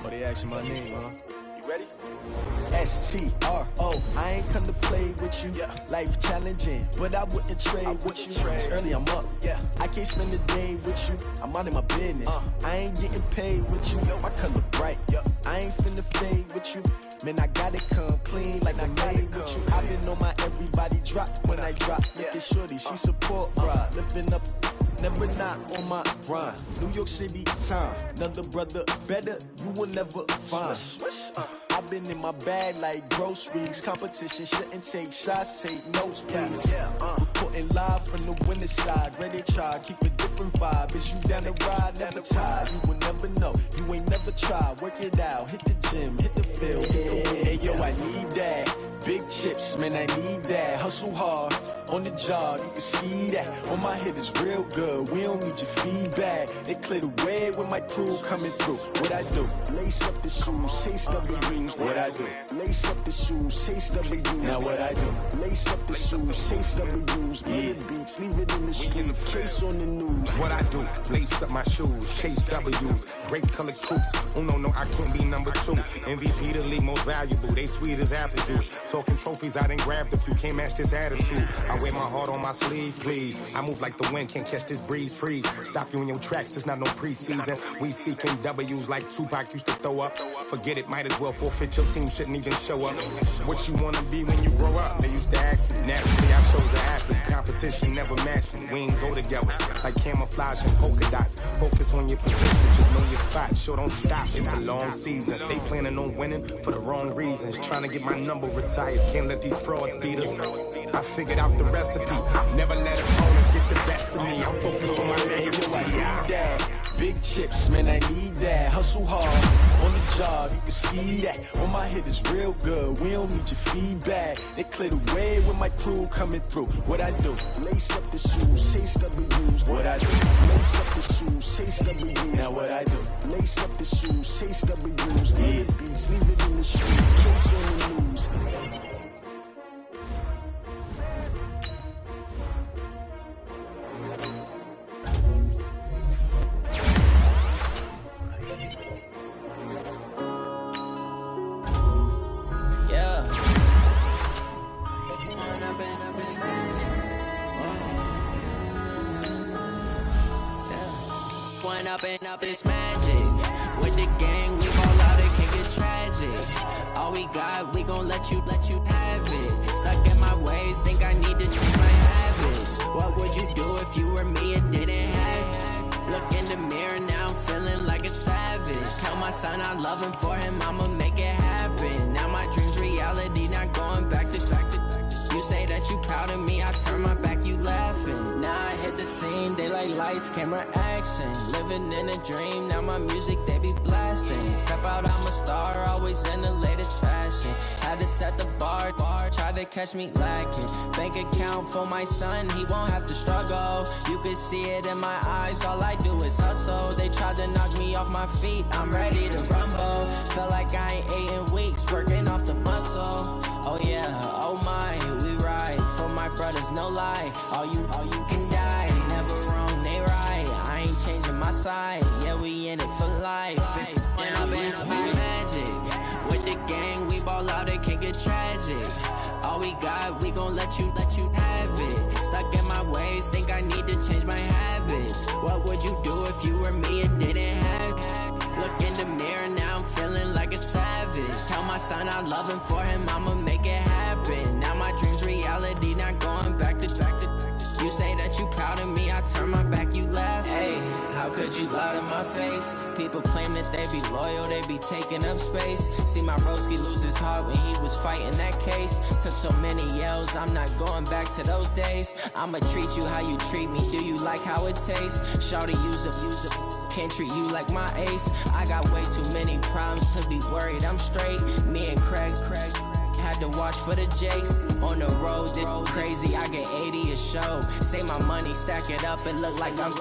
But they asking my name, huh? You ready? S-T-R-O, I ain't come to play with you. Life challenging, but I wouldn't trade with you. It's early, I'm up. I can't spend the day with you. I'm out of my business. I ain't getting paid with you. My color bright. I ain't finna fade with you. Man, I got it come clean like I made with you. I been on my everybody drop when I drop. Look at shorty, she support, bruh. Lifting up, never not on my grind. New York City time, another brother better, you will never find. I've been in my bag like groceries. Competition shouldn't take shots, take notes, please. Reporting live from the winning side. Ready to try, keep a different vibe. Is you down the ride, never tired. You will never know, you ain't never tried. Work it out, hit the gym, hit the field. Hey yo, I need that. Big chips, man, I need that. Hustle hard, on the job, you can see that. On my head is real good, we don't need your feedback. They clear the way with my crew coming through. What I do? Lace up the shoes, chase W's. What I do? Lace up the shoes, chase W's. Now what I do? Lace up the shoes, chase W's. Beats, leave it in the street, case on the news. What I do? Lace up my shoes, chase W's. Great colored coops. Oh no, I can't be number 2. MVP the league, most valuable. They sweet as apple juice. Talking trophies, I done grabbed a few. Can't match this attitude. I wear my heart on my sleeve, please. I move like the wind, can't catch this breeze, freeze. Stop you in your tracks, it's not no preseason. We seeking W's like Tupac used to throw up. Forget it, might as well forfeit, your team shouldn't even show up. What you wanna be when you grow up? They used to ask me. Naturally, I chose an athlete. Competition never matched me. We ain't go together like camouflage and polka dots. Focus on your position, just know your spot. Sure, don't stop, it's a long season. They planning on winning for the wrong reasons. Trying to get my number retired, can't let these frauds beat us. I figured out the recipe, never let opponents get the best of me. I'm focused on my legacy. I need that. Big chips, man, I need that. Hustle hard, on the job, you can see that. On my head is real good, we don't need your feedback. They clear the way with my crew coming through. What I do? Lace up the shoes, chase W's. What I do? Lace up the shoes, chase W's. Now what I do? Lace up the shoes, chase W's. Beats, leave it in the street, case on the news. Up this magic. With the gang, we ball out, it can get tragic. All we got, we gon' let you have it. Stuck in my ways, think I need to change my habits. What would you do if you were me and didn't have it? Look in the mirror now, I'm feeling like a savage. Tell my son I love him, for him I'ma make it happen. Now my dream's reality, not going back to. You say that you proud of me, I turn my back, you laughing. Now I hit the scene, they like lights, camera, action. Living in a dream, now my music, they be blasting. Step out, I'm a star, always in the latest fashion. Had to set the bar, try to catch me lacking. Bank account for my son, he won't have to struggle. You can see it in my eyes, all I do is hustle. They tried to knock me off my feet, I'm ready to rumble. Felt like I ain't ate in weeks, working off the muscle. Oh yeah, oh my, we ride for my brothers, no lie. All you can die, never wrong, they right. I ain't changing my side, yeah, we in it for life. When I've been up this magic, with the gang, we ball out, it can get tragic. All we got, we gon' let you have it. Stuck in my ways, think I need to change my habits. What would you do if you were me and didn't have it? Look in the mirror, now I'm feeling like a savage. Tell my son I love him, for him I'ma make it happen. Now my dream's reality, not going back to. You say that you proud of me, I turn my back, you laugh. Hey, how could you lie to my face? People claim that they be loyal, they be taking up space. See my broski lose his heart when he was fighting that case. Took so many yells, I'm not going back to those days. I'ma treat you how you treat me, do you like how it tastes? Shawty, use up, can't treat you like my ace. I got way too many problems to be worried, I'm straight. Me and Craig had to watch for the Jakes. On the road, this crazy, I get 80 a show. Say my money, stack it up, it look like I'm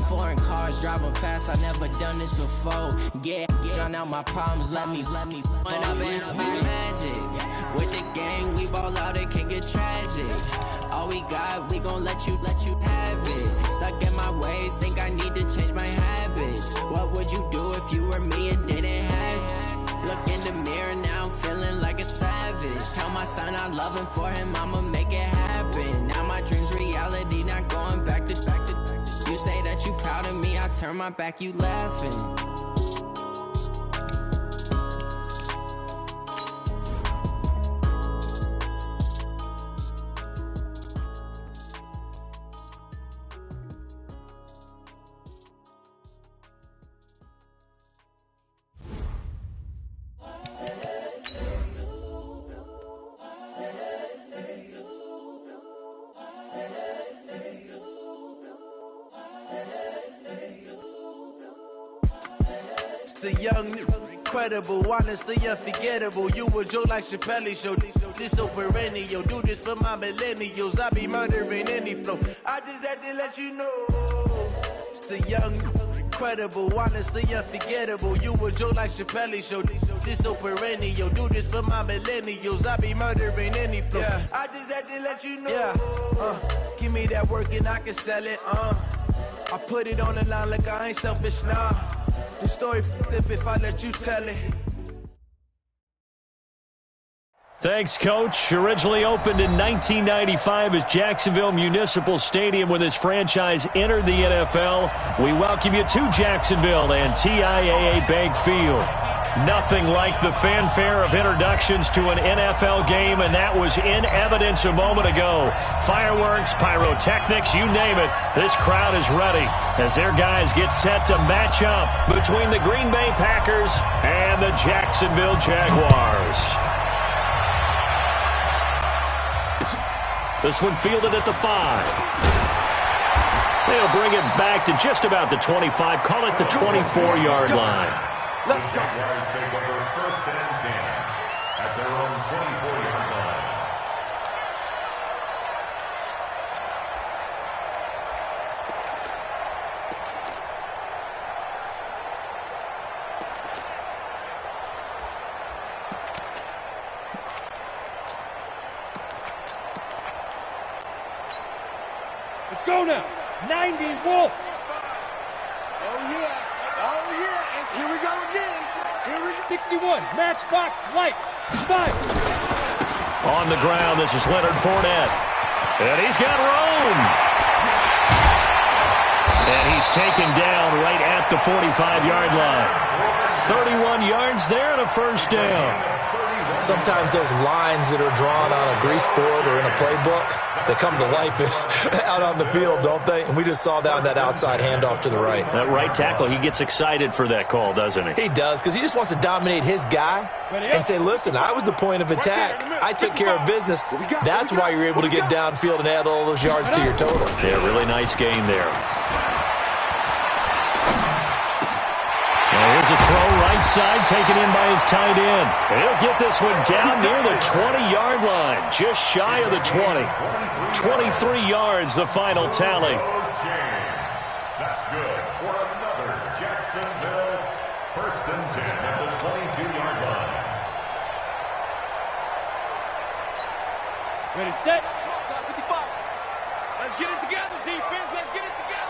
foreign cars, driving fast, I never done this before. Yeah, drown out my problems, let me When I've been up this magic. With the gang, we ball out, it can get tragic. All we got, we gon' let you have it. Stuck in my ways, think I need to change my habits. What would you son, I love him for him, I'ma make it happen. Now my dream's reality, not going back to. You say that you proud of me, I turn my back, you laughing. The young, incredible, honestly unforgettable. You a joke like Chappelle show. This so perennial. Do this for my millennials. I be murdering any flow. I just had to let you know. It's the young, incredible, honestly unforgettable. You a joke like Chappelle show. This so perennial. Do this for my millennials. I be murdering any flow. Yeah. I just had to let you know. Yeah. Give me that work and I can sell it. I put it on the line like I ain't selfish, nah. The story flip if I let you tell it. Thanks, Coach. Originally opened in 1995 as Jacksonville Municipal Stadium when this franchise entered the NFL. We welcome you to Jacksonville and TIAA Bank Field. Nothing like the fanfare of introductions to an NFL game, and that was in evidence a moment ago. Fireworks, pyrotechnics, you name it. This crowd is ready as their guys get set to match up between the Green Bay Packers and the Jacksonville Jaguars. This one fielded at the 5. They'll bring it back to just about the 25. Call it the 24-yard line. Let's go. Jaguars take over 1st and 10 at their own 24-yard line. Let's go now. 90 Wolf. Oh, yeah. Oh, yeah. And here we go again. Here we go. 61. Matchbox Lights. 5. On the ground, this is Leonard Fournette. And he's got room. And he's taken down right at the 45-yard line. 31 yards there and a first down. Sometimes those lines that are drawn on a grease board or in a playbook, they come to life out on the field, don't they? And we just saw that outside handoff to the right. That right tackle, he gets excited for that call, doesn't he? He does, because he just wants to dominate his guy and say, listen, I was the point of attack. I took care of business. That's why you're able to get downfield and add all those yards to your total. Yeah, really nice game there. Here's a throw right side, taken in by his tight end. He'll get this one down near the 20-yard line, just shy of the 20. 23 yards, the final tally. That's good for another Jacksonville 1st and 10 at the 22-yard line. Ready, set. 55. Let's get it together, defense. Let's get it together.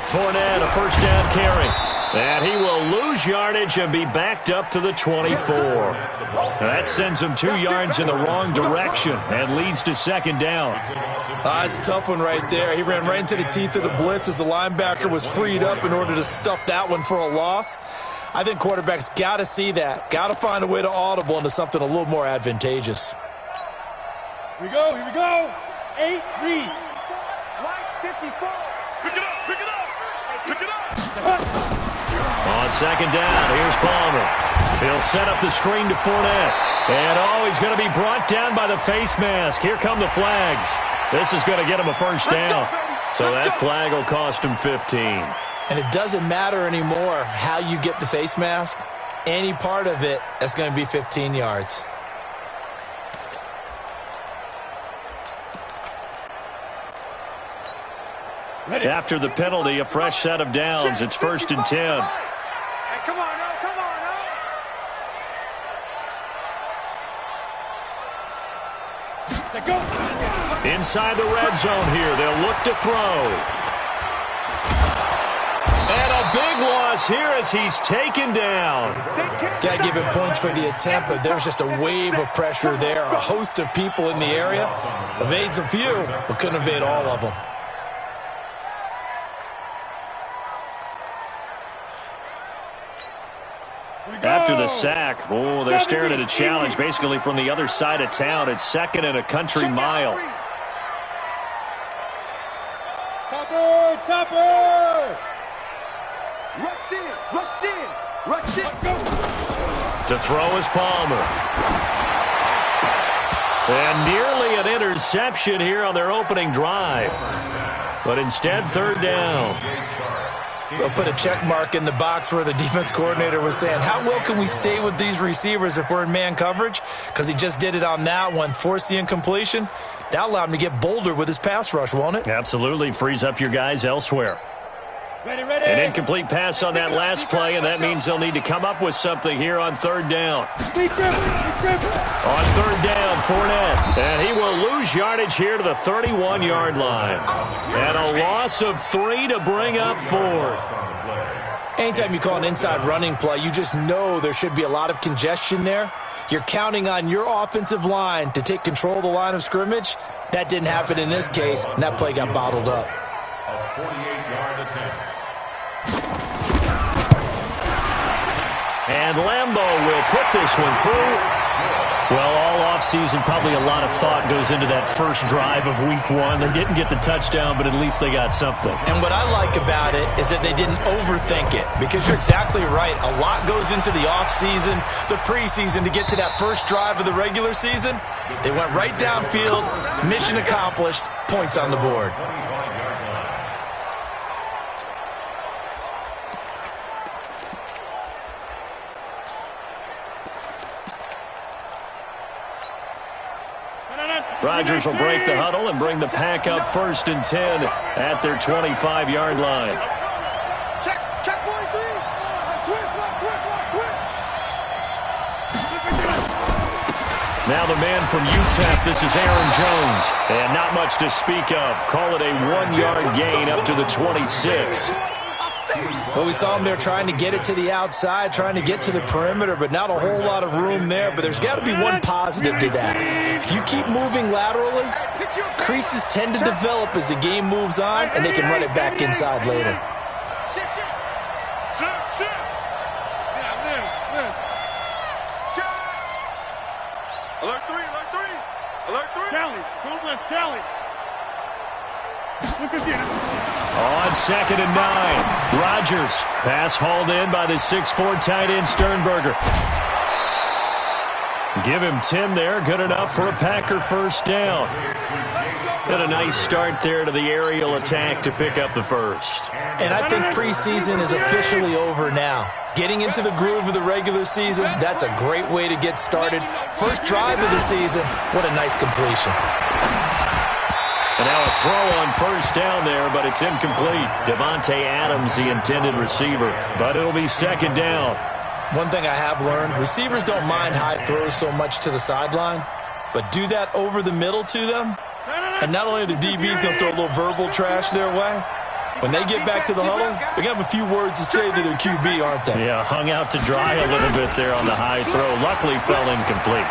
Fournette, a first down carry. And he will lose yardage and be backed up to the 24. That sends him 2 yards in the wrong direction and leads to second down. It's a tough one right there. He ran right into the teeth of the blitz as the linebacker was freed up in order to stuff that one for a loss. I think quarterbacks got to see that. Got to find a way to audible into something a little more advantageous. Here we go. Here we go. 8 read. Line 54. Pick it up. Pick it up. Pick it up. On second down, here's Palmer. He'll set up the screen to Fournette. And, he's going to be brought down by the face mask. Here come the flags. This is going to get him a first down. So that flag will cost him 15. And it doesn't matter anymore how you get the face mask. Any part of it, that's going to be 15 yards. After the penalty, a fresh set of downs. It's 1st and 10. Hey, come on, now, come on, Go. Inside the red zone here, they'll look to throw. And a big one across here as he's taken down. Got to give him points for the attempt, but there's just a wave of pressure there. A host of people in the area. Evades a few, but couldn't evade all of them. After the sack, oh, they're staring at a challenge basically from the other side of town. It's second and a country mile. Topper! Rush in! Rush in! Rush in! To throw is Palmer. And nearly an interception here on their opening drive. But instead, third down. They'll put a check mark in the box where the defense coordinator was saying, how well can we stay with these receivers if we're in man coverage? Because he just did it on that one, forced the incompletion. That allowed him to get bolder with his pass rush, won't it? Absolutely. Frees up your guys elsewhere. Ready, ready. An incomplete pass on that last play, and that means they'll need to come up with something here on third down. On third down, Fournette. And he will lose yardage here to the 31-yard line. And a loss of 3 to bring up fourth. Anytime you call an inside running play, you just know there should be a lot of congestion there. You're counting on your offensive line to take control of the line of scrimmage. That didn't happen in this case, and that play got bottled up. A 48-yard attempt. And Lambeau will put this one through. Well, all offseason, probably a lot of thought goes into that first drive of week one. They didn't get the touchdown, but at least they got something. And what I like about it is that they didn't overthink it, because you're exactly right. A lot goes into the offseason, the preseason, to get to that first drive of the regular season. They went right downfield, mission accomplished, points on the board. Rodgers will break the huddle and bring the pack up 1st and 10 at their 25-yard line. Check 43. Switch. Now the man from UTEP, this is Aaron Jones. And not much to speak of. Call it a 1-yard gain up to the 26. Well, we saw him there trying to get it to the outside, trying to get to the perimeter, but not a whole lot of room there. But there's got to be one positive to that. If you keep moving laterally, creases tend to develop as the game moves on, and they can run it back inside later. Alert 3. Kelly. On 2nd and 9, Rodgers. Pass hauled in by the 6'4" tight end Sternberger. Give him 10 there. Good enough for a Packer first down. Got a nice start there to the aerial attack to pick up the first. And I think preseason is officially over now. Getting into the groove of the regular season, that's a great way to get started. First drive of the season, what a nice completion. And now a throw on first down there, but it's incomplete. Devontae Adams, the intended receiver. But it'll be 2nd down. One thing I have learned, receivers don't mind high throws so much to the sideline, but do that over the middle to them, and not only are the DBs going to throw a little verbal trash their way, when they get back to the huddle, they're going to have a few words to say to their QB, aren't they? Yeah, hung out to dry a little bit there on the high throw. Luckily fell incomplete.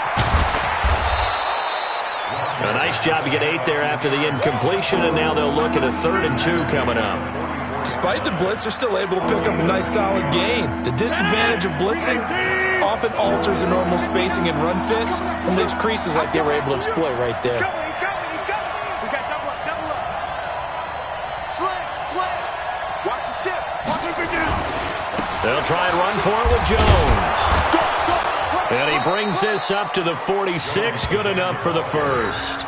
A nice job to get 8 there after the incompletion, and now they'll look at a 3rd and 2 coming up. Despite the blitz, they're still able to pick up a nice solid gain. The disadvantage of blitzing often alters the normal spacing and run fits and leaves creases like they were able to exploit right there. He's coming. We got double up. Slant. Watch the ship. They'll try and run for it with Jones. And he brings this up to the 46. Good enough for the first.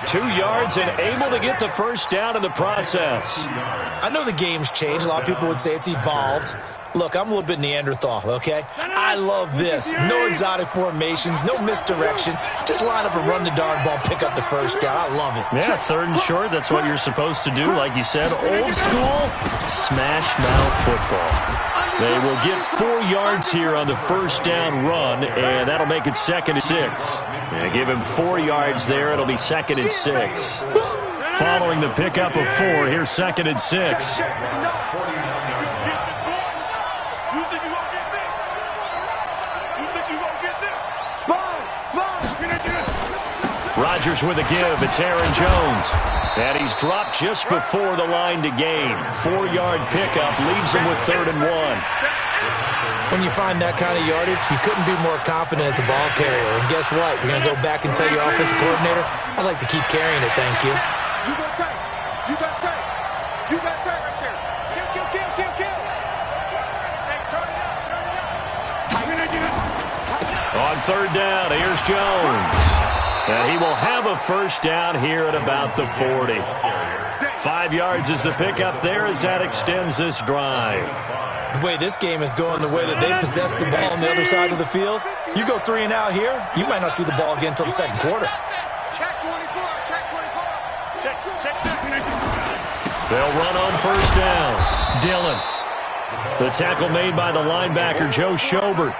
2 yards and able to get the first down in the process. I know the game's changed. A lot of people would say it's evolved. Look, I'm a little bit Neanderthal, okay? I love this. No exotic formations, no misdirection. Just line up and run the darn ball, pick up the first down. I love it. Yeah, 3rd and short. That's what you're supposed to do. Like you said, old school, smash mouth football. They will get 4 yards here on the first down run, and that'll make it 2nd and 6. And give him 4 yards there. It'll be 2nd and 6. Following the pickup of 4, here's 2nd and 6. Rodgers with a give. It's Aaron Jones. And he's dropped just before the line to gain. 4-yard pickup leaves him with 3rd and 1. When you find that kind of yardage, you couldn't be more confident as a ball carrier. And guess what? You're going to go back and tell your offensive coordinator, I'd like to keep carrying it, thank you. You got tight. You got tight. You got tight right there. Kill. Hey, turn it up. On 3rd down, here's Jones. And he will have a first down here at about the 40. 5 yards is the pickup there as that extends this drive. The way this game is going, the way that they possess the ball on the other side of the field, you go 3 and out here, you might not see the ball again until the second quarter. Check 24. Check. They'll run on first down. Dillon. The tackle made by the linebacker, Joe Schobert.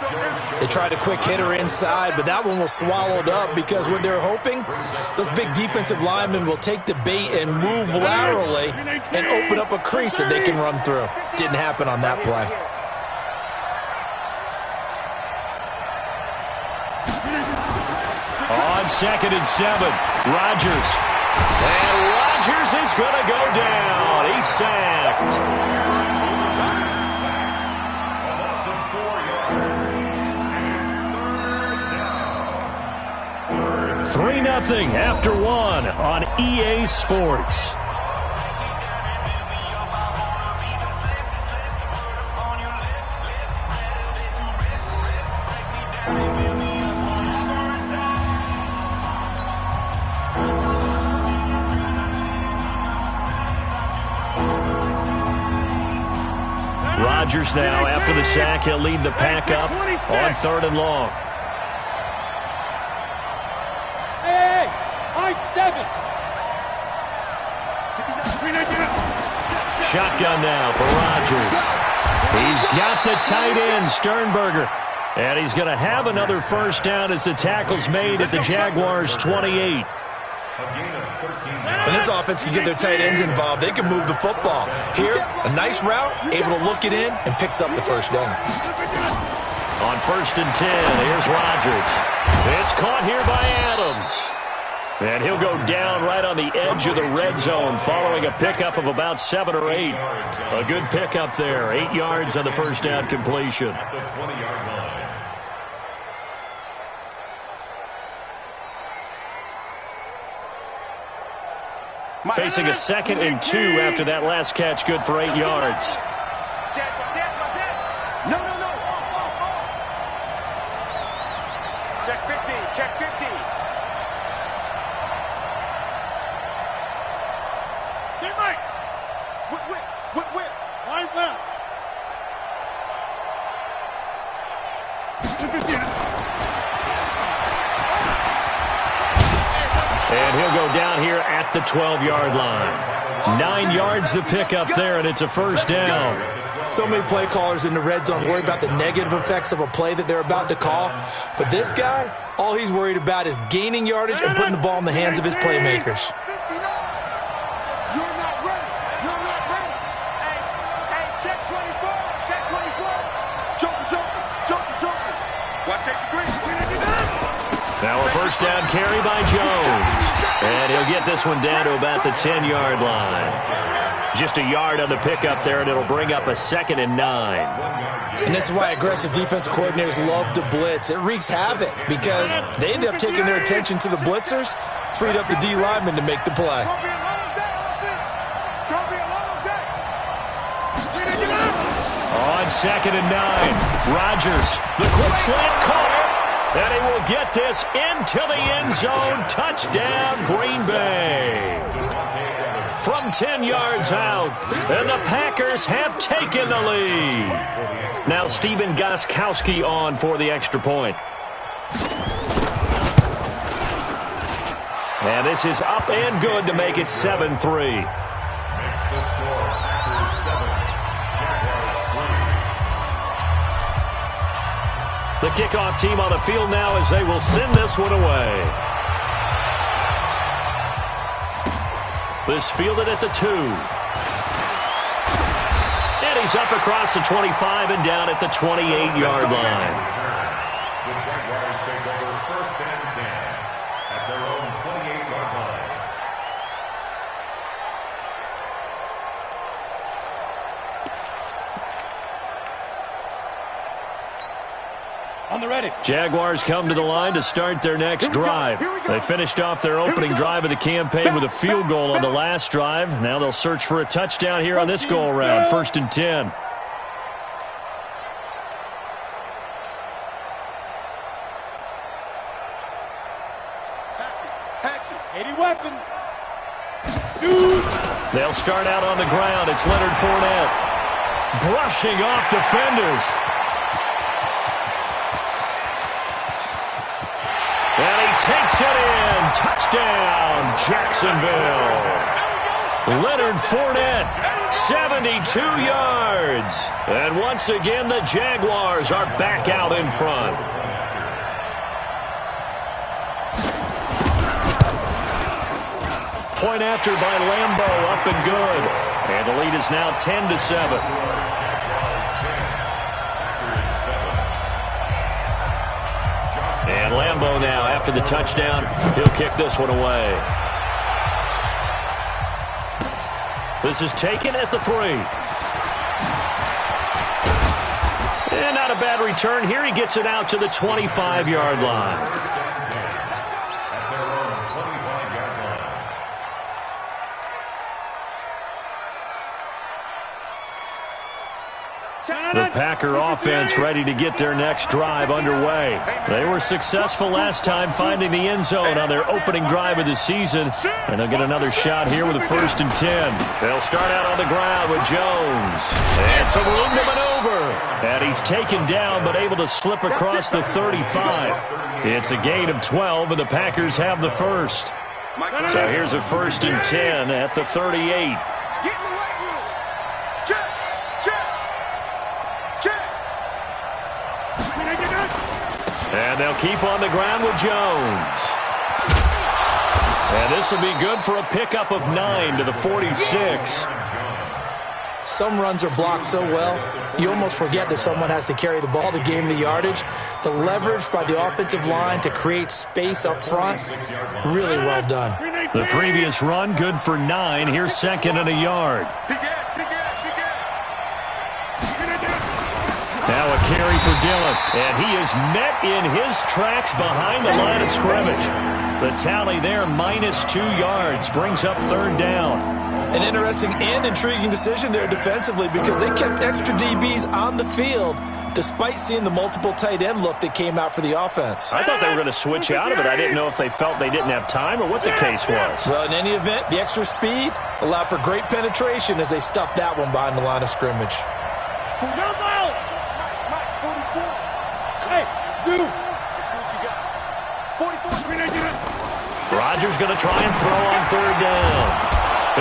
They tried a quick hitter inside, but that one was swallowed up because what they're hoping, those big defensive linemen will take the bait and move laterally and open up a crease that they can run through. Didn't happen on that play. On 2nd and 7, Rodgers. And Rodgers is going to go down. He's sacked. 3-0 after 1 on EA Sports. Rodgers now, after the sack, he'll lead the pack up on 3rd and long. Shotgun now for Rodgers. He's got the tight end, Sternberger. And he's going to have another first down as the tackle's made at the Jaguars' 28. When this offense can get their tight ends involved, they can move the football. Here, a nice route, able to look it in, and picks up the first down. On 1st and 10, here's Rodgers. It's caught here by Adams. And he'll go down right on the edge of the red zone following a pickup of about 7 or 8. A good pickup there. 8 yards on the first down completion. At the 20-yard line. Facing a 2nd and 2 after that last catch, good for 8 yards. No. Check 50. Whip. Line left. And he'll go down here at the 12-yard line. 9 yards the pickup there, and it's a first down. So many play callers in the red zone worry about the negative effects of a play that they're about to call. But this guy, all he's worried about is gaining yardage and putting the ball in the hands of his playmakers. Now a first down carry by Jones. And he'll get this one down to about the 10-yard line. Just a yard on the pickup there, and it'll bring up a 2nd and 9. And this is why aggressive defensive coordinators love to blitz. It wreaks havoc because they end up taking their attention to the blitzers, freed up the D lineman to make the play. On 2nd and 9, Rodgers, the quick slant caught. And he will get this into the end zone. Touchdown, Green Bay. From 10 yards out, and the Packers have taken the lead. Now Stephen Gostkowski on for the extra point. And this is up and good to make it 7-3. The kickoff team on the field now as they will send this one away. This fielded at the 2. And he's up across the 25 and down at the 28-yard line. The Jaguars take over 1st and 10 at their own 28. On the ready. Jaguars come to the line to start their next drive. They finished off their opening drive of the campaign with a field goal on the last drive. Now they'll search for a touchdown here on this go-around. 1st and 10. Action. 80 weapon. They'll start out on the ground. It's Leonard Fournette. Brushing off defenders. And he takes it in. Touchdown, Jacksonville. Leonard Fournette, 72 yards. And once again, the Jaguars are back out in front. Point after by Lambeau, up and good. And the lead is now 10-7. And Lambeau now, after the touchdown, he'll kick this one away. This is taken at the 3. And not a bad return here. He gets it out to the 25-yard line. The Packer offense ready to get their next drive underway. They were successful last time finding the end zone on their opening drive of the season, and they'll get another shot here with a 1st and 10. They'll start out on the ground with Jones. And some room to maneuver. And he's taken down but able to slip across the 35. It's a gain of 12, and the Packers have the first. So here's a 1st and 10 at the 38. And they'll keep on the ground with Jones. And this will be good for a pickup of 9 to the 46. Some runs are blocked so well, you almost forget that someone has to carry the ball to gain the yardage. The leverage by the offensive line to create space up front, really well done. The previous run, good for 9. Here's 2nd and a yard. Now a carry for Dillon, and he is met in his tracks behind the line of scrimmage. The tally there, -2 yards, brings up 3rd down. An interesting and intriguing decision there defensively because they kept extra DBs on the field despite seeing the multiple tight end look that came out for the offense. I thought they were going to switch out of it. I didn't know if they felt they didn't have time or what the case was. Well, in any event, the extra speed allowed for great penetration as they stuffed that one behind the line of scrimmage. Rodgers going to try and throw on 3rd down.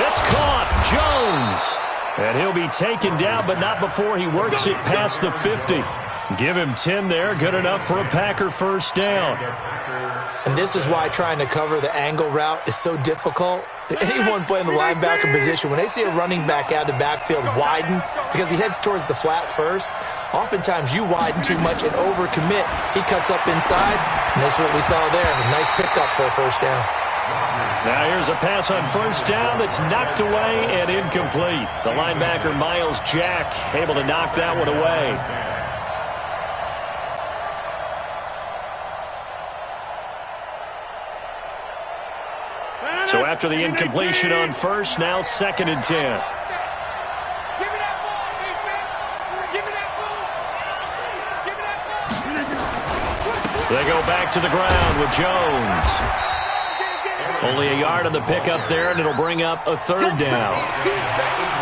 It's caught. Jones. And he'll be taken down, but not before he works it past the 50. Give him 10 there. Good enough for a Packer 1st down. And this is why trying to cover the angle route is so difficult. Anyone playing the linebacker position, when they see a running back out of the backfield widen because he heads towards the flat first, oftentimes you widen too much and overcommit. He cuts up inside, and that's what we saw there. A nice pickup for a 1st down. Now here's a pass on 1st down that's knocked away and incomplete. The linebacker, Miles Jack, able to knock that one away. So after the incompletion on 1st, now 2nd and 10. They go back to the ground with Jones. Only a yard on the pickup there, and it'll bring up a 3rd down.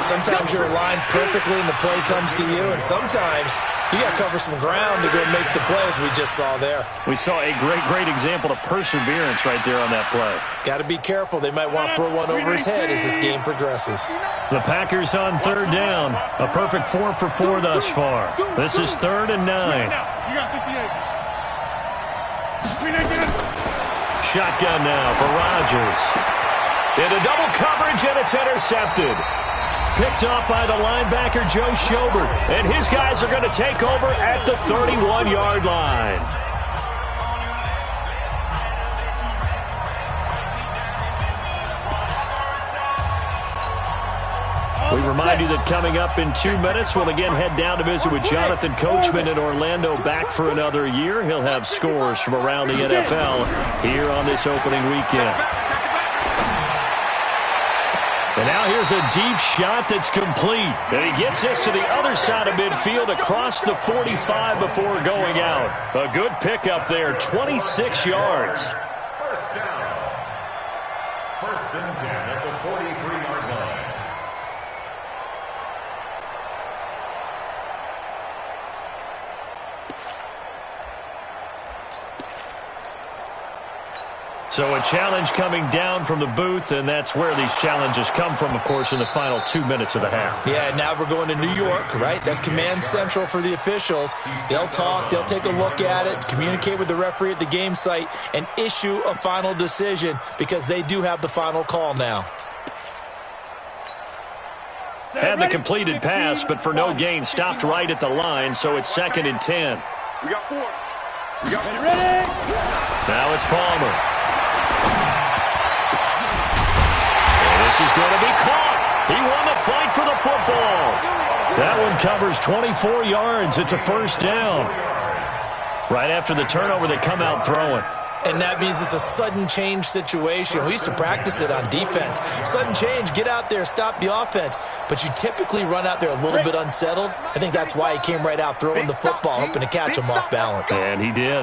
Sometimes you're aligned perfectly and the play comes to you, and sometimes you got to cover some ground to go make the play, as we just saw there. We saw a great example of perseverance right there on that play. Got to be careful. They might want to throw one over his head as this game progresses. The Packers on 3rd down. A perfect 4 for 4 thus far. This is 3rd and 9. Shotgun now for Rodgers. Into double coverage, and it's intercepted. Picked off by the linebacker, Joe Schobert. And his guys are going to take over at the 31-yard line. We remind you that coming up in 2 minutes, we'll again head down to visit with Jonathan Coachman in Orlando, back for another year. He'll have scores from around the NFL here on this opening weekend. And now here's a deep shot that's complete. And he gets this to the other side of midfield across the 45 before going out. A good pickup there, 26 yards. First down. First and 10 at the 43-yard line. So a challenge coming down from the booth, and that's where these challenges come from, of course, in the final 2 minutes of the half. Yeah, now we're going to New York, right? That's command central for the officials. They'll talk, they'll take a look at it, communicate with the referee at the game site, and issue a final decision because they do have the final call now. Had the completed pass, but for no gain, stopped right at the line, so it's 2nd and 10. We got 4. We got Ready? Now it's Palmer. This is going to be caught. He won the fight for the football. That one covers 24 yards. It's a first down. Right after the turnover, they come out throwing. And that means it's a sudden change situation. We used to practice it on defense. Sudden change, get out there, stop the offense. But you typically run out there a little bit unsettled. I think that's why he came right out throwing the football, hoping to catch him off balance. And he did.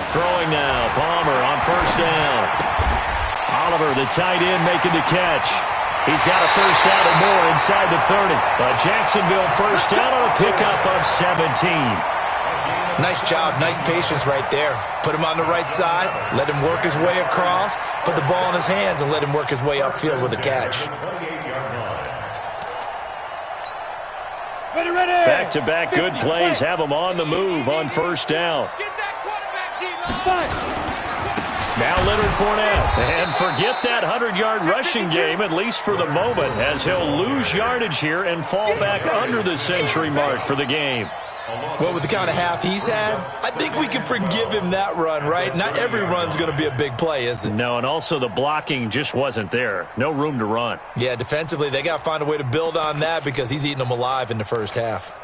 Throwing now, Palmer on first down. Oliver, the tight end, making the catch. He's got a first down and more inside the 30. A Jacksonville first down on a pickup of 17. Nice job, nice patience right there. Put him on the right side, let him work his way across, put the ball in his hands, and let him work his way upfield with a catch. Back-to-back good plays have him on the move on first down. Now Leonard Fournette. And forget that 100-yard rushing game, at least for the moment, as he'll lose yardage here and fall back under the century mark for the game. Well, with the kind of half he's had, I think we can forgive him that run, right? Not every run's going to be a big play, is it? No, and also the blocking just wasn't there. No room to run. Yeah, defensively, they got to find a way to build on that because he's eating them alive in the first half.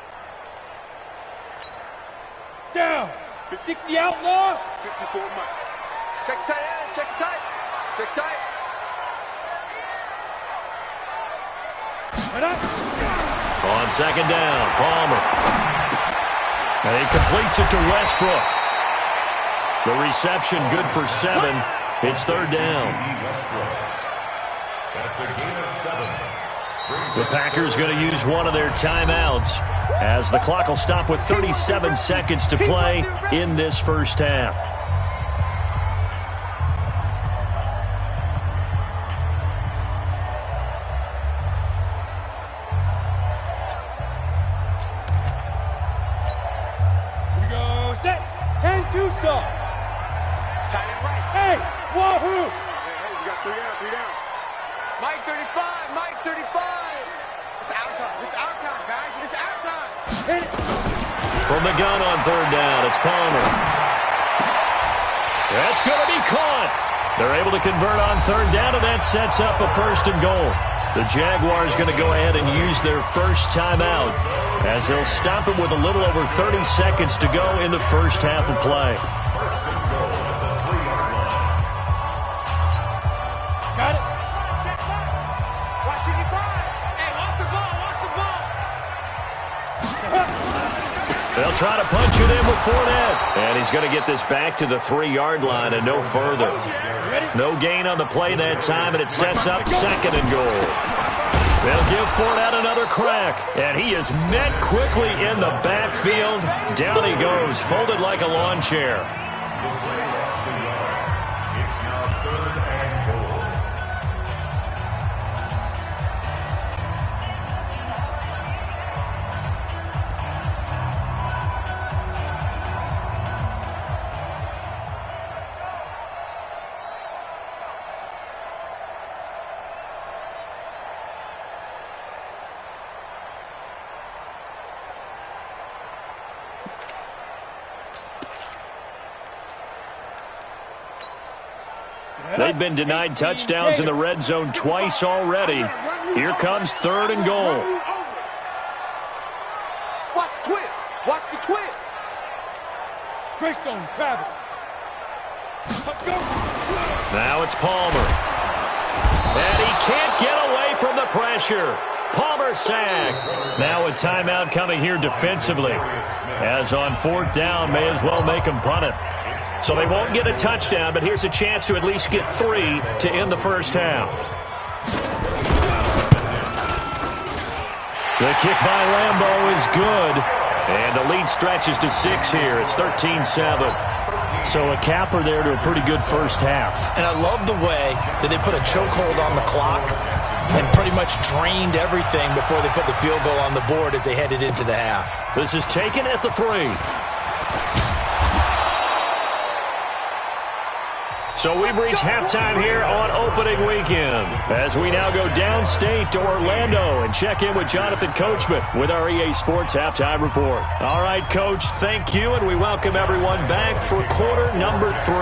Down. The 60 outlaw. 54 Mike. Check tight end. Check tight. Check tight. Right up. On second down, Palmer. And he completes it to Westbrook. The reception good for 7. It's third down. That's a gain of 7. The Packers going to use one of their timeouts as the clock will stop with 37 seconds to play in this first half. Mike 35, Mike 35. It's our time. It's our time, guys. It's our time. Hit it. From the gun on third down, it's Palmer. That's going to be caught. They're able to convert on third down, and that sets up a first and goal. The Jaguars going to go ahead and use their first timeout as they'll stop it with a little over 30 seconds to go in the first half of play. Got it. Watch it get by. Hey, watch the ball. Watch the ball. They'll try to punch it in with Fournette. And he's going to get this back to the 3-yard line and no further. No gain on the play that time, and it sets up second and goal. They'll give Fournette another crack. And he is met quickly in the backfield. Down he goes, folded like a lawn chair. They've been denied touchdowns in the red zone twice already. Here comes 3rd and goal. Watch the twist. Watch the twist. Greystone, travel. Now it's Palmer. And he can't get away from the pressure. Palmer sacked. Now a timeout coming here defensively. As on 4th down, may as well make them punt it. So they won't get a touchdown, but here's a chance to at least get 3 to end the first half. The kick by Lambeau is good. And the lead stretches to 6 here. It's 13-7. So a capper there to a pretty good first half. And I love the way that they put a chokehold on the clock and pretty much drained everything before they put the field goal on the board as they headed into the half. This is taken at the 3. So we've reached halftime here on opening weekend as we now go downstate to Orlando and check in with Jonathan Coachman with our EA Sports Halftime Report. All right, Coach, thank you, and we welcome everyone back for quarter number 3.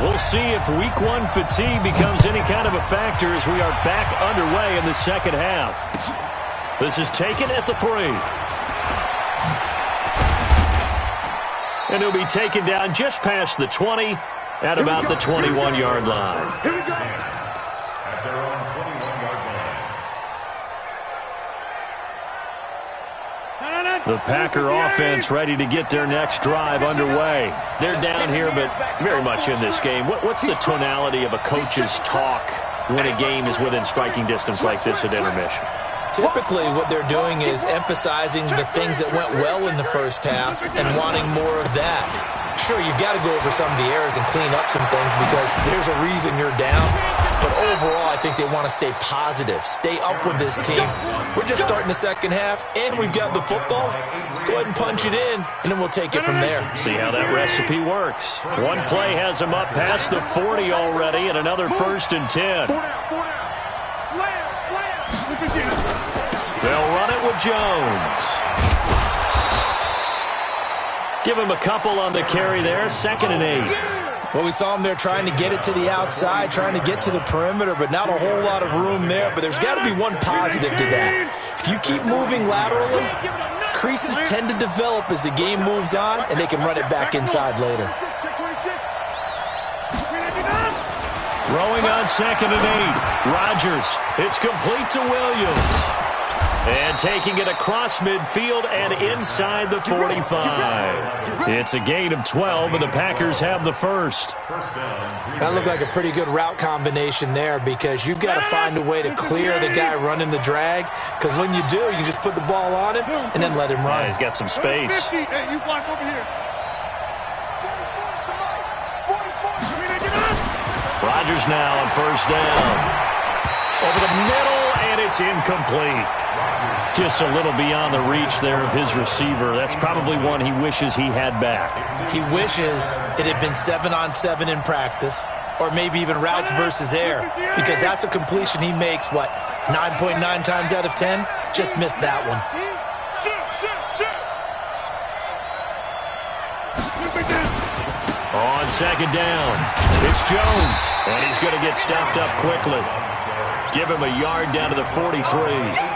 We'll see if week 1 fatigue becomes any kind of a factor as we are back underway in the second half. This is taken at the 3. And it'll be taken down just past the 20. At about the 21-yard line. Here we go. At their own 21-yard line. The Packer offense ready to get their next drive underway. They're down here, but very much in this game. What's the tonality of a coach's talk when a game is within striking distance like this at intermission? Typically, what they're doing is emphasizing the things that went well in the first half and wanting more of that. Sure, you've got to go over some of the errors and clean up some things because there's a reason you're down. But overall, I think they want to stay positive, stay up with this team. We're just starting the second half, and we've got the football. Let's go ahead and punch it in, and then we'll take it from there. See how that recipe works. One play has them up past the 40 already, and another 1st and 10. They'll run it with Jones. Give him a couple on the carry there. 2nd and 8. Well, we saw him there trying to get it to the outside, trying to get to the perimeter, but not a whole lot of room there. But there's got to be one positive to that. If you keep moving laterally, creases tend to develop as the game moves on, and they can run it back inside later. Throwing on 2nd and 8. Rodgers. It's complete to Williams. And taking it across midfield and inside the 45. It's a gain of 12, and the Packers have the first. That looked like a pretty good route combination there because you've got to find a way to clear the guy running the drag because when you do, you can just put the ball on him and then let him run. Yeah, he's got some space. Hey, you block over here. Rodgers now on 1st down. Over the middle, and it's incomplete. Just a little beyond the reach there of his receiver. That's probably one he wishes he had back. He wishes it had been 7-on-7 in practice, or maybe even routes versus air, because that's a completion he makes, 9.9 times out of 10? Just missed that one. On 2nd down, it's Jones, and he's going to get stopped up quickly. Give him a yard down to the 43.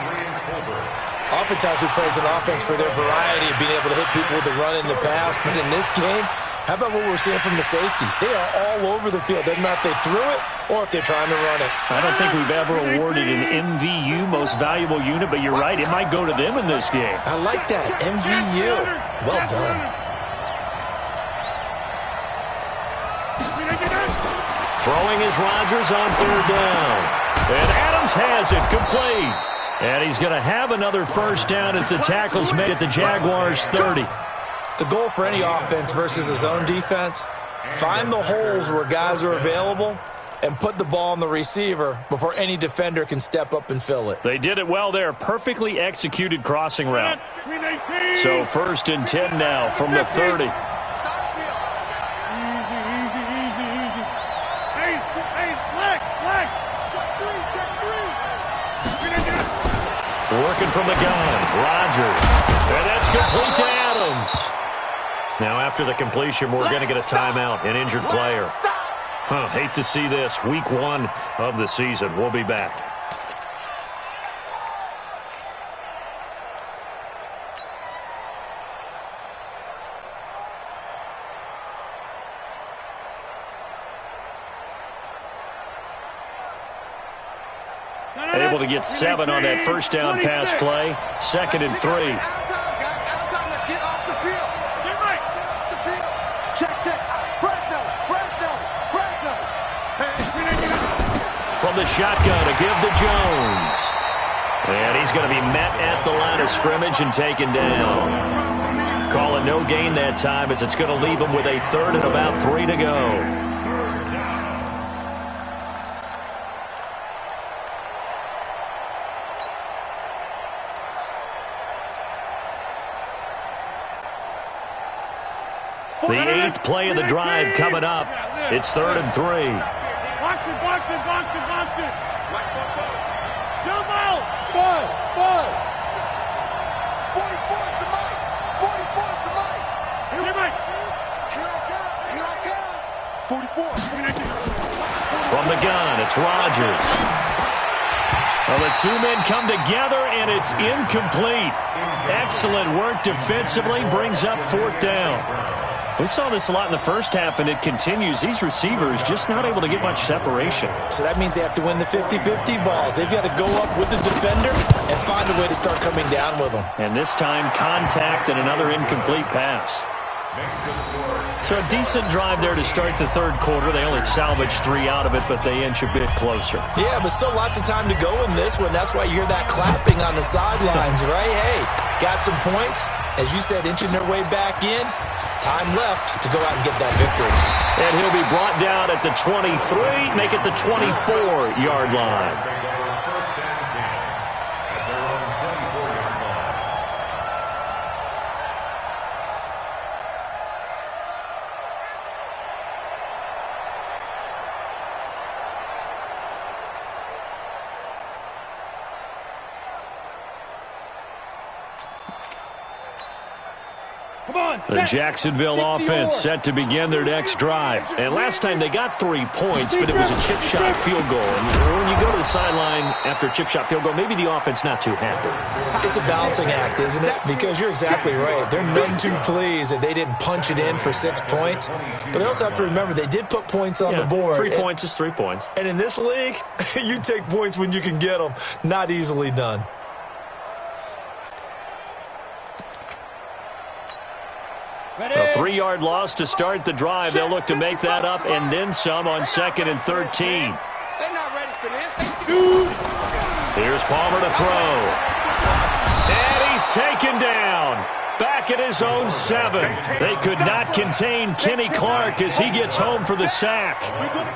Oftentimes we praise an offense for their variety of being able to hit people with the run and the pass, but in this game, how about what we're seeing from the safeties? They are all over the field. Doesn't matter if they threw it or if they're trying to run it. I don't think we've ever awarded an MVU, most valuable unit, but you're right, it might go to them in this game. I like that, MVU. Well done. Throwing is Rodgers on 3rd down. And Adams has it, complete. And he's going to have another 1st down as the tackle's made at the Jaguars' 30. The goal for any offense versus a zone defense, find the holes where guys are available and put the ball on the receiver before any defender can step up and fill it. They did it well there. Perfectly executed crossing route. So 1st and 10 now from the 30. Working from the gun, Rodgers. And that's complete to Adams. Now after the completion, we're going to get a timeout, an injured player. Hate to see this. Week 1 of the season. We'll be back. Able to get 7 on that first down pass play. 2nd and 3. Let's get off the field. Get right. Get off the field. Check. Fresno. From the shotgun to give to Jones. And he's going to be met at the line of scrimmage and taken down. Call it no gain that time as it's going to leave him with a 3rd and about 3 to go. The 8th play of the drive coming up. It's 3rd and 3. Box it. Jump out. 44's the mic. 44's the mic. Here I come. 44. From the gun, it's Rodgers. Well, the 2 men come together, and it's incomplete. Excellent work defensively, brings up 4th down. We saw this a lot in the first half, and it continues. These receivers just not able to get much separation. So that means they have to win the 50-50 balls. They've got to go up with the defender and find a way to start coming down with them. And this time, contact and another incomplete pass. So a decent drive there to start the 3rd quarter. They only salvaged 3 out of it, but they inch a bit closer. Yeah, but still lots of time to go in this one. That's why you hear that clapping on the sidelines, right? Hey, got some points. As you said, inching their way back in. Time left to go out and get that victory. And he'll be brought down at the 23, make it the 24-yard line. First and 10 at their own 24-yard line. The Jacksonville offense set to begin their next drive. And last time they got 3 points, but it was a chip shot field goal. And when you go to the sideline after a chip shot field goal, maybe the offense not too happy. It's a balancing act, isn't it? Because you're exactly right. They're none too pleased that they didn't punch it in for 6 points. But they also have to remember they did put points on the board. 3 points is 3 points. And in this league, you take points when you can get them. Not easily done. A 3-yard loss to start the drive. They'll look to make that up and then some on 2nd and 13. They're not ready for this. Here's Palmer to throw. And he's taken down. Back at his own 7. They could not contain Kenny Clark as he gets home for the sack.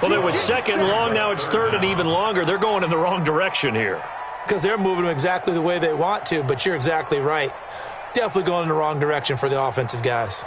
Well, it was 2nd and long. Now it's 3rd and even longer. They're going in the wrong direction here. Because they're moving them exactly the way they want to, but you're exactly right. Definitely going in the wrong direction for the offensive guys.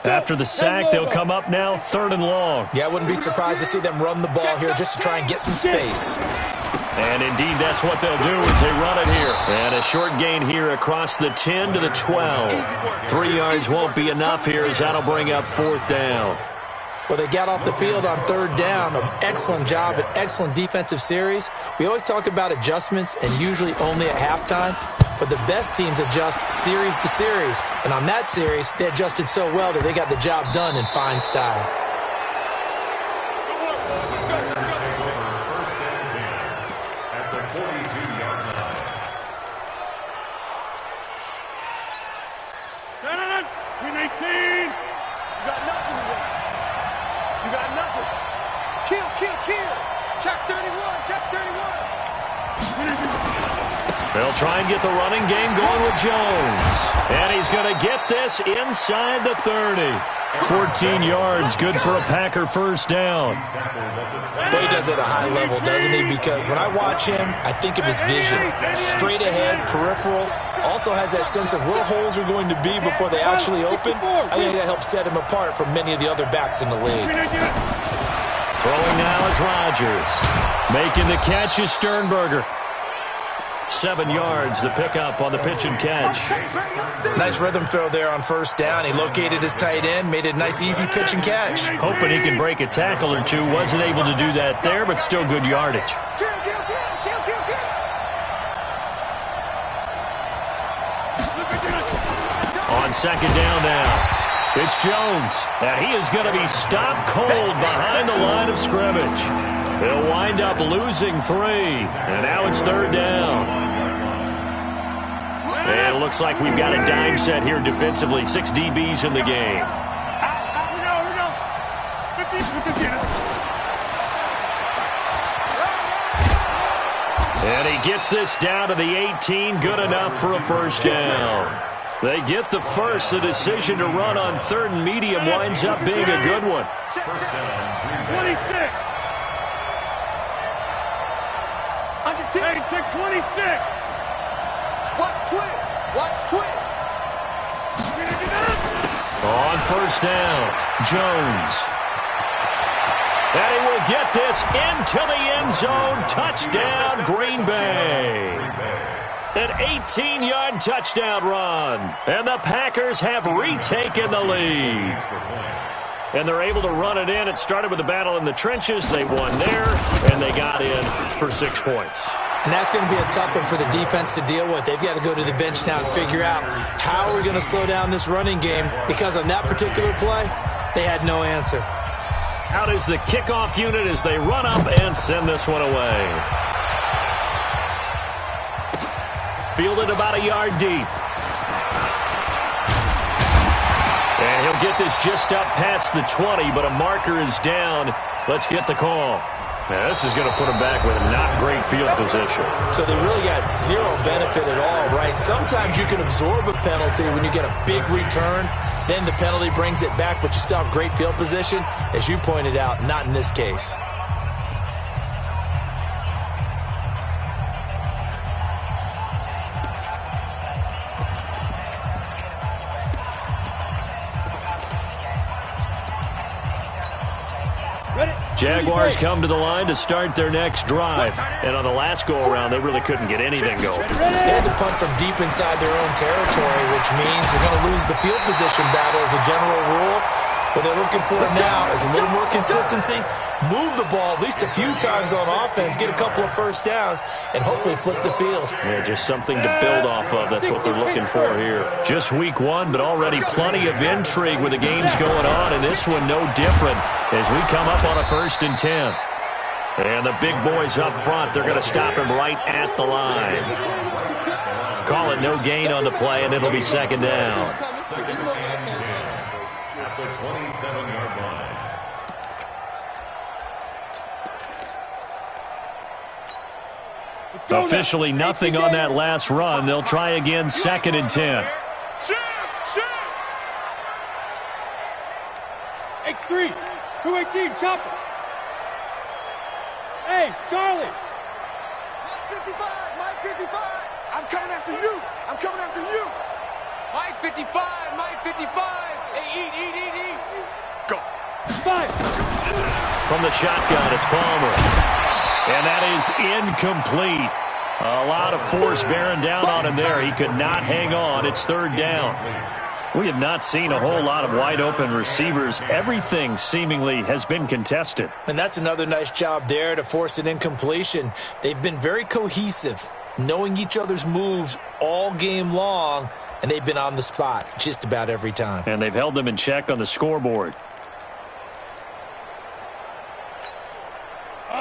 After the sack, they'll come up now 3rd and long. Yeah, I wouldn't be surprised to see them run the ball here just to try and get some space. And indeed, that's what they'll do as they run it here. And a short gain here across the 10 to the 12. 3 yards won't be enough here as that'll bring up 4th down. Well, they got off the field on 3rd down. An excellent job, an excellent defensive series. We always talk about adjustments and usually only at halftime. But the best teams adjust series to series. And on that series, they adjusted so well that they got the job done in fine style. First and 10 at the 42-yard line. Win 18. You got nothing to win. You got nothing. Kill. Check 31. Check 31. They'll try and get the running game going with Jones. And he's going to get this inside the 30. 14 yards, good for a Packer first down. But he does it at a high level, doesn't he? Because when I watch him, I think of his vision. Straight ahead, peripheral. Also has that sense of where holes are going to be before they actually open. I think that helps set him apart from many of the other backs in the league. Throwing now is Rodgers. Making the catch is Sternberger. 7 yards, the pickup on the pitch and catch. Nice rhythm throw there on first down. He located his tight end, made it a nice, easy pitch and catch. Hoping he can break a tackle or two. Wasn't able to do that there, but still good yardage. On second down now, it's Jones, and he is going to be stopped cold behind the line of scrimmage. He'll wind up losing 3, and now it's third down. And it looks like we've got a dime set here defensively. 6 DBs in the game. And he gets this down to the 18, good enough for a first down. They get the first. The decision to run on third and medium winds up being a good one. 26. 26. Watch twins. Watch twins. On first down, Jones. And he will get this into the end zone. Touchdown, Green Bay. An 18-yard touchdown run. And the Packers have retaken the lead. And they're able to run it in. It started with a battle in the trenches. They won there, and they got in for 6 points. And that's going to be a tough one for the defense to deal with. They've got to go to the bench now and figure out how are we going to slow down this running game, because on that particular play, they had no answer. Out is the kickoff unit as they run up and send this one away. Fielded about a yard deep. And he'll get this just up past the 20, but a marker is down. Let's get the call. Now, this is going to put him back with not great field position. So they really got zero benefit at all, right? Sometimes you can absorb a penalty when you get a big return. Then the penalty brings it back, but you still have great field position. As you pointed out, not in this case. Jaguars come to the line to start their next drive. And on the last go-around, they really couldn't get anything going. They had to punt from deep inside their own territory, which means they're going to lose the field position battle as a general rule. What they're looking for now is a little more consistency, move the ball at least a few times on offense, get a couple of first downs, and hopefully flip the field. Yeah, just something to build off of. That's what they're looking for here. Just week 1, but already plenty of intrigue with the games going on, and this one no different as we come up on a 1st and 10. And the big boys up front, they're going to stop him right at the line. Call it no gain on the play, and it'll be second down. At the 27-yard line. Officially nothing on that last run. They'll try again 2nd and 10. X3, 218, chopper. Hey, Charlie. Mike 55, Mike 55. I'm coming after you. I'm coming after you. Mike 55, Mike 55. Hey, eat. Go. 5. From the shotgun, it's Palmer. And that is incomplete. A lot of force bearing down on him there. He could not hang on. It's 3rd down. We have not seen a whole lot of wide-open receivers. Everything seemingly has been contested. And that's another nice job there to force an incompletion. They've been very cohesive, knowing each other's moves all game long, and they've been on the spot just about every time. And they've held them in check on the scoreboard.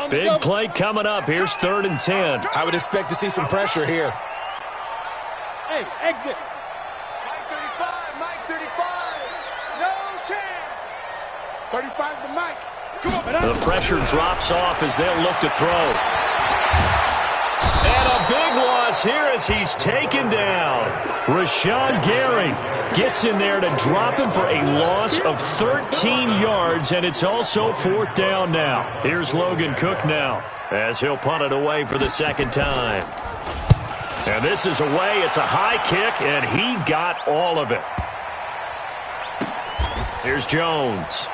Big play coming up. Here's 3rd and 10. I would expect to see some pressure here. Hey, exit. Mike 35. No chance. 35's the Mike. Come on. The pressure drops off as they'll look to throw. And a big loss here as he's taken down. Rashawn Gary gets in there to drop him for a loss of 13 yards, and it's also 4th down now. Here's Logan Cook now as he'll punt it away for the 2nd time. And this is away. It's a high kick, and he got all of it. Here's Jones.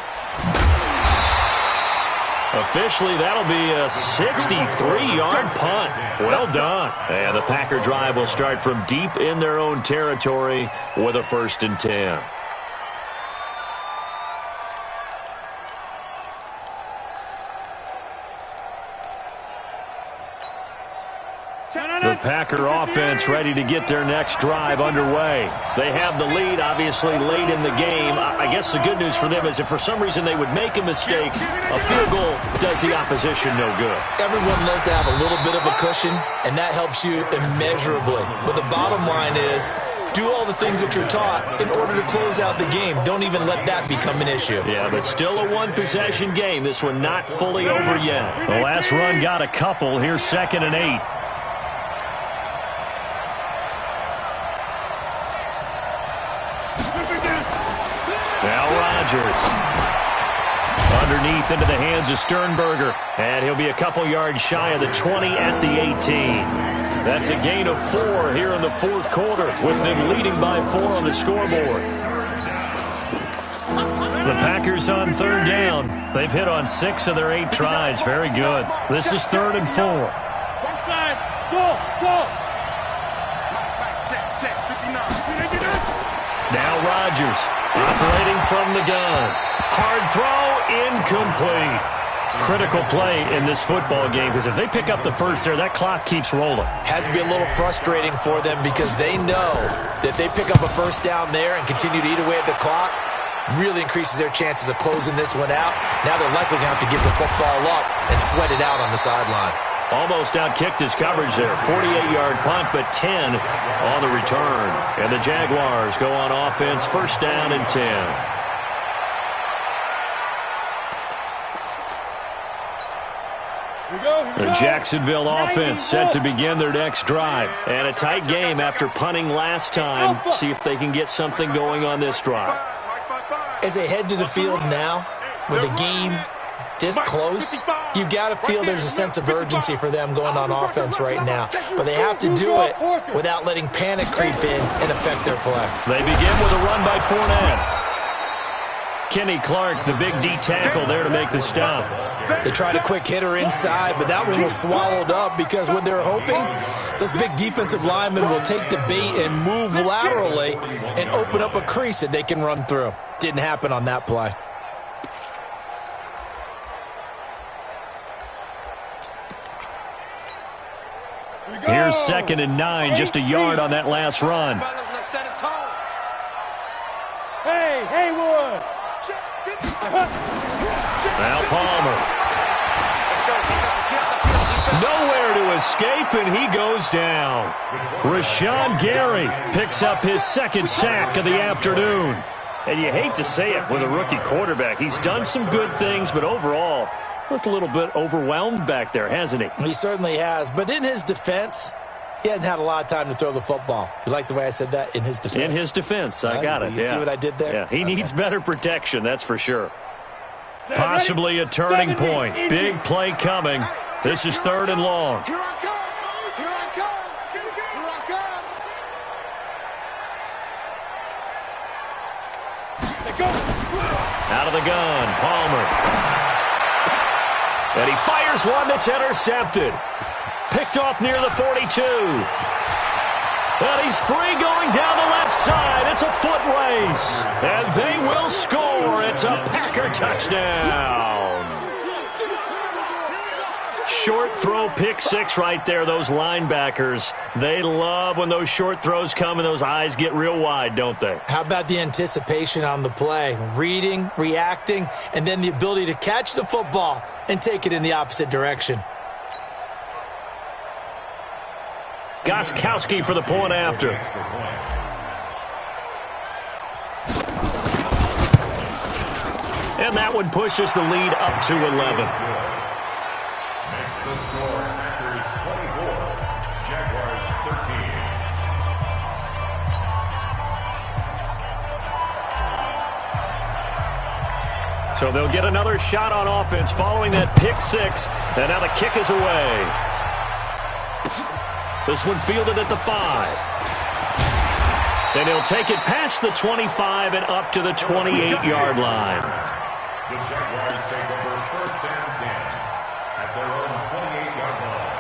Officially, that'll be a 63-yard punt. Well done. And the Packer drive will start from deep in their own territory with a 1st and 10. The Packer offense ready to get their next drive underway. They have the lead, obviously, late in the game. I guess the good news for them is if for some reason they would make a mistake, a field goal does the opposition no good. Everyone loves to have a little bit of a cushion, and that helps you immeasurably. But the bottom line is, do all the things that you're taught in order to close out the game. Don't even let that become an issue. Yeah, but still a one-possession game. This one not fully over yet. The last run got a couple. Here's 2nd and 8. Now Rodgers. Underneath into the hands of Sternberger. And he'll be a couple yards shy of the 20 at the 18. That's a gain of 4 here in the 4th quarter, with them leading by 4 on the scoreboard. The Packers on 3rd down. They've hit on 6 of their 8 tries. Very good. This is 3rd and 4. Now Rodgers operating from the gun. Hard throw, incomplete. Critical play in this football game, because if they pick up the first there, that clock keeps rolling. Has to be a little frustrating for them because they know that they pick up a first down there and continue to eat away at the clock, really increases their chances of closing this one out. Now they're likely going to have to give the football up and sweat it out on the sideline. Almost outkicked his coverage there. 48-yard punt, but 10 on the return. And the Jaguars go on offense, 1st down and 10. The Jacksonville offense set to begin their next drive. And a tight game after punting last time. See if they can get something going on this drive. As they head to the field now, with the game this close, you've got to feel there's a sense of urgency for them going on offense right now. But they have to do it without letting panic creep in and affect their play. They begin with a run by Fournette. Kenny Clark, the big D tackle there to make the stop. They tried a quick hitter inside, but that one was swallowed up because what they're hoping, those big defensive linemen will take the bait and move laterally and open up a crease that they can run through. Didn't happen on that play. Here's 2nd and 9, just a yard on that last run. Hey, Haywood! Now Palmer. Nowhere to escape, and he goes down. Rashawn Gary picks up his 2nd sack of the afternoon. And you hate to say it with a rookie quarterback. He's done some good things, but overall, looked a little bit overwhelmed back there, hasn't he? He certainly has. But in his defense, he hasn't had a lot of time to throw the football. You like the way I said that? In his defense. In his defense. I got it. You see what I did there? Yeah, he needs better protection, that's for sure. Possibly a turning point. Big play coming. This is 3rd and long. Here I come! Here I come! Here I come! Out of the gun, Palmer. And he fires one that's intercepted. Picked off near the 42. And he's free going down the left side. It's a foot race. And they will score. It's a Packer touchdown. Short throw, pick 6 right there. Those linebackers, they love when those short throws come and those eyes get real wide, don't they? How about the anticipation on the play? Reading, reacting, and then the ability to catch the football and take it in the opposite direction. Gostkowski for the point after. And that one pushes the lead up to 11. Next to score, Packers 24, Jaguars 13. So they'll get another shot on offense following that pick 6. And now the kick is away. This one fielded at the 5. And he'll take it past the 25 and up to the 28-yard line. The Jaguars take over 1st and 10 at their own 28-yard line.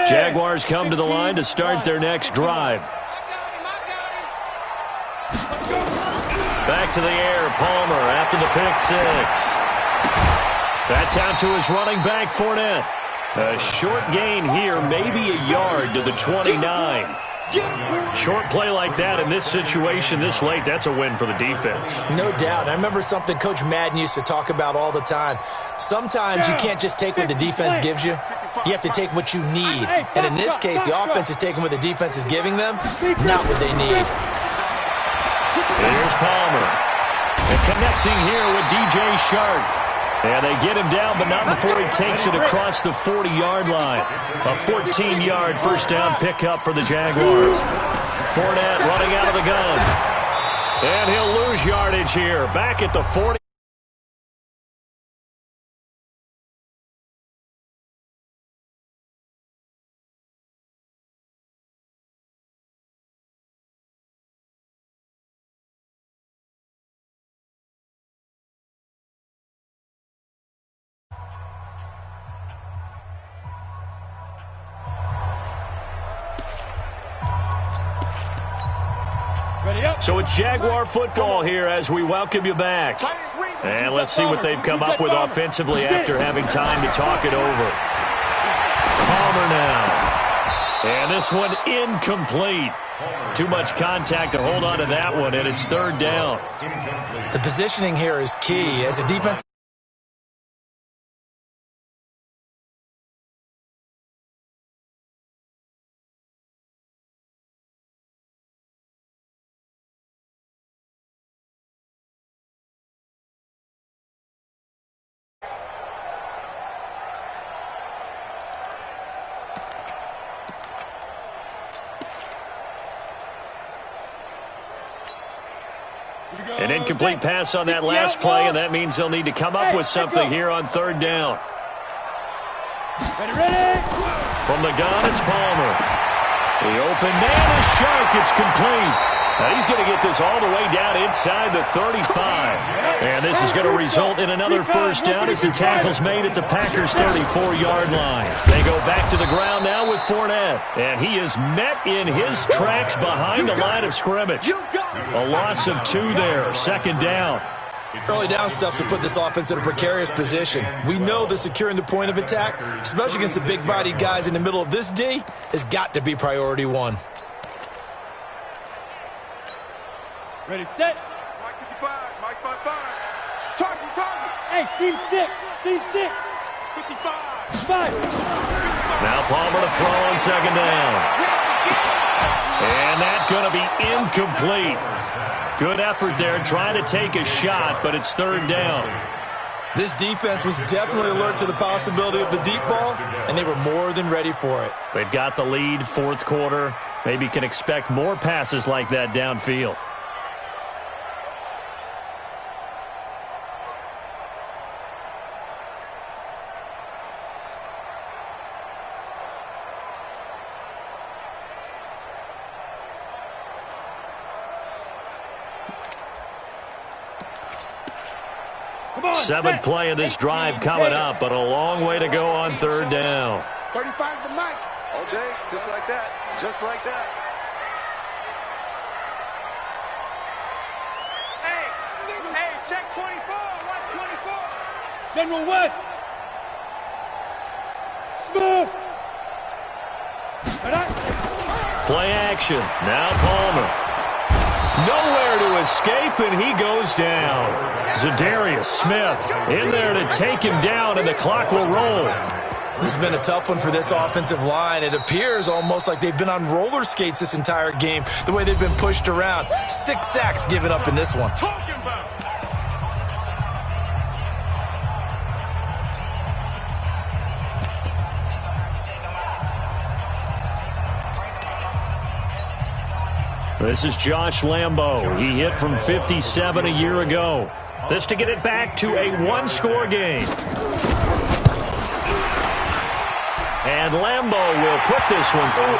Jaguars come to the line to start their next drive. Back to the air, Palmer after the pick six. That's out to his running back, Fournette. A short gain here, maybe a yard to the 29. Short play like that in this situation this late, that's a win for the defense. No doubt. I remember something Coach Madden used to talk about all the time. Sometimes you can't just take what the defense gives you. You have to take what you need. And in this case, the offense is taking what the defense is giving them, not what they need. Here's Palmer. And connecting here with DJ Shark. And they get him down, but not before he takes it across the 40-yard line. A 14-yard first down pickup for the Jaguars. Fournette running out of the gun. And he'll lose yardage here. Back at the 40. So it's Jaguar football here as we welcome you back. And let's see what they've come up with offensively after having time to talk it over. Palmer now. And this one incomplete. Too much contact to hold on to that one, and it's third down. The positioning here is key. As a defense, An incomplete pass on that last play, and that means they'll need to come up with something here on third down. From the gun, it's Palmer. The open man is Shark. It's complete. Now he's going to get this all the way down inside the 35. And this is going to result in another first down as the tackle's made at the Packers' 34-yard line. They go back to the ground now with Fournette. And he is met in his tracks behind the line of scrimmage. A loss of 2 there, second down. early down stuff to put this offense in a precarious position. We know that securing the point of attack, especially against the big-bodied guys in the middle of this D, has got to be priority one. Ready, set. Mike 55, Mike 55. Target, target. Hey, seam 6, seam 6. 55. 5. Now Palmer to throw on second down. And that's going to be incomplete. Good effort there trying to take a shot, but it's third down. This defense was definitely alert to the possibility of the deep ball, and they were more than ready for it. They've got the lead, fourth quarter. Maybe can expect more passes like that downfield. Seventh play of this drive coming up, but a long way to go on third down. 35's the mic. All day, just like that. Just like that. Hey, check 24. Watch 24. General West. Smooth. Play action. Now Palmer. Nowhere to escape, and he goes down. Zadarius Smith in there to take him down, and the clock will roll. This has been a tough one for this offensive line. It appears almost like they've been on roller skates this entire game, the way they've been pushed around. 6 sacks given up in this one. This is Josh Lambo. He hit from 57 a year ago. This to get it back to a one-score game. And Lambo will put this one through.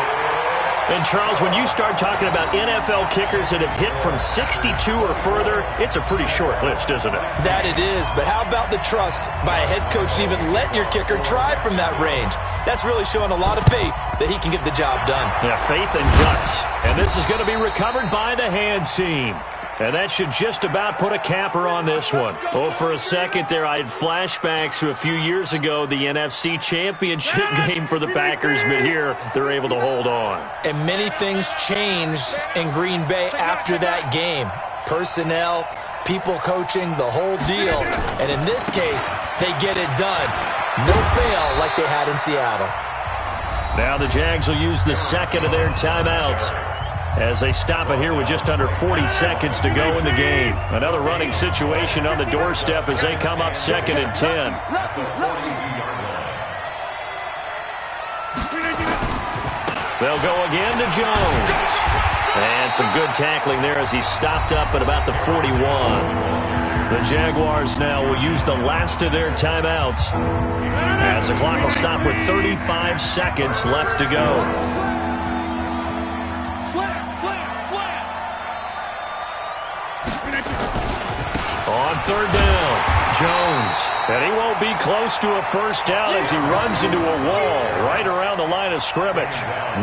And, Charles, when you start talking about NFL kickers that have hit from 62 or further, it's a pretty short list, isn't it? That it is, but how about the trust by a head coach to even let your kicker try from that range? That's really showing a lot of faith that he can get the job done. Yeah, faith and guts. And this is going to be recovered by the hands team. And that should just about put a capper on this one. Oh, for a second there, I had flashbacks to a few years ago, the NFC Championship game for the Packers, but here they're able to hold on. And many things changed in Green Bay after that game. Personnel, people coaching, the whole deal. And in this case, they get it done. No fail like they had in Seattle. Now the Jags will use the second of their timeouts as they stop it here with just under 40 seconds to go in the game. Another running situation on the doorstep as they come up 2nd and 10. They'll go again to Jones. And some good tackling there as he stopped up at about the 41. The Jaguars now will use the last of their timeouts as the clock will stop with 35 seconds left to go. On 3rd down, Jones. And he won't be close to a first down as he runs into a wall right around the line of scrimmage.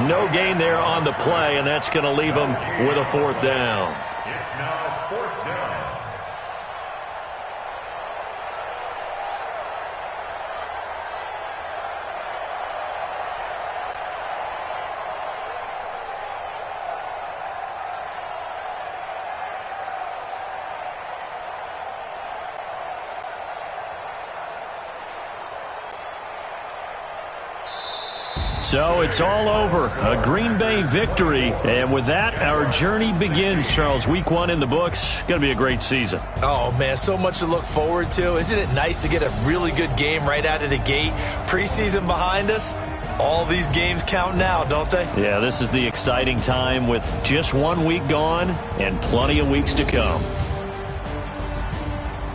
No gain there on the play, and that's going to leave him with a 4th down. It's now 4th down. So it's all over. A Green Bay victory. And with that, our journey begins, Charles. Week 1 in the books. Going to be a great season. Oh, man, so much to look forward to. Isn't it nice to get a really good game right out of the gate? Preseason behind us. All these games count now, don't they? Yeah, this is the exciting time with just 1 week gone and plenty of weeks to come.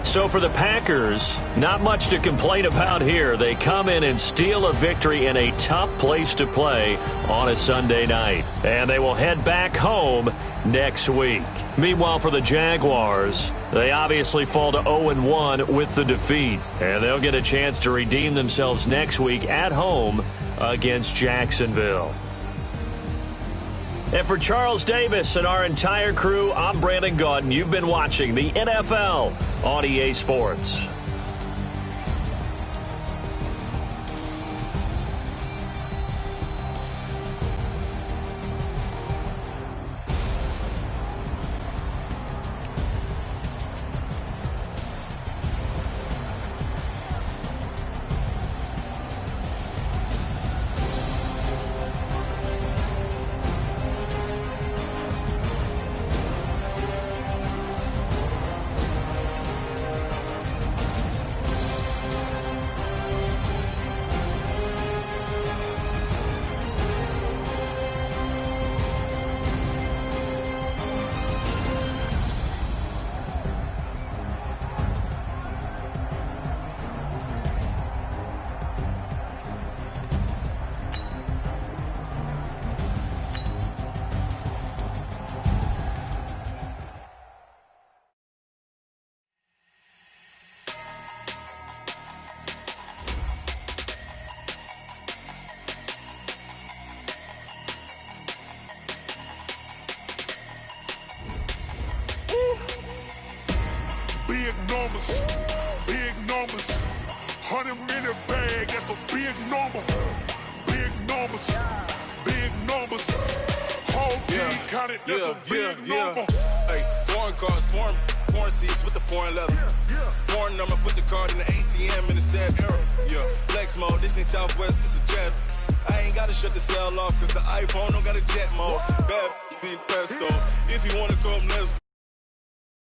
So for the Packers, not much to complain about here. They come in and steal a victory in a tough place to play on a Sunday night. And they will head back home next week. Meanwhile, for the Jaguars, they obviously fall to 0-1 with the defeat. And they'll get a chance to redeem themselves next week at home against Jacksonville. And for Charles Davis and our entire crew, I'm Brandon Gaudin. You've been watching the NFL on EA Sports. Big numbers, 100-minute bag, that's a big number. Big numbers, whole team counted, that's a big number. Hey, foreign cars, foreign seats with the foreign leather. Foreign number, put the card in the ATM in the sad era. Yeah, flex mode, this ain't Southwest, this a jet. I ain't gotta shut the cell off, cause the iPhone don't got a jet mode. Bad, pesto, if you wanna come, let's go.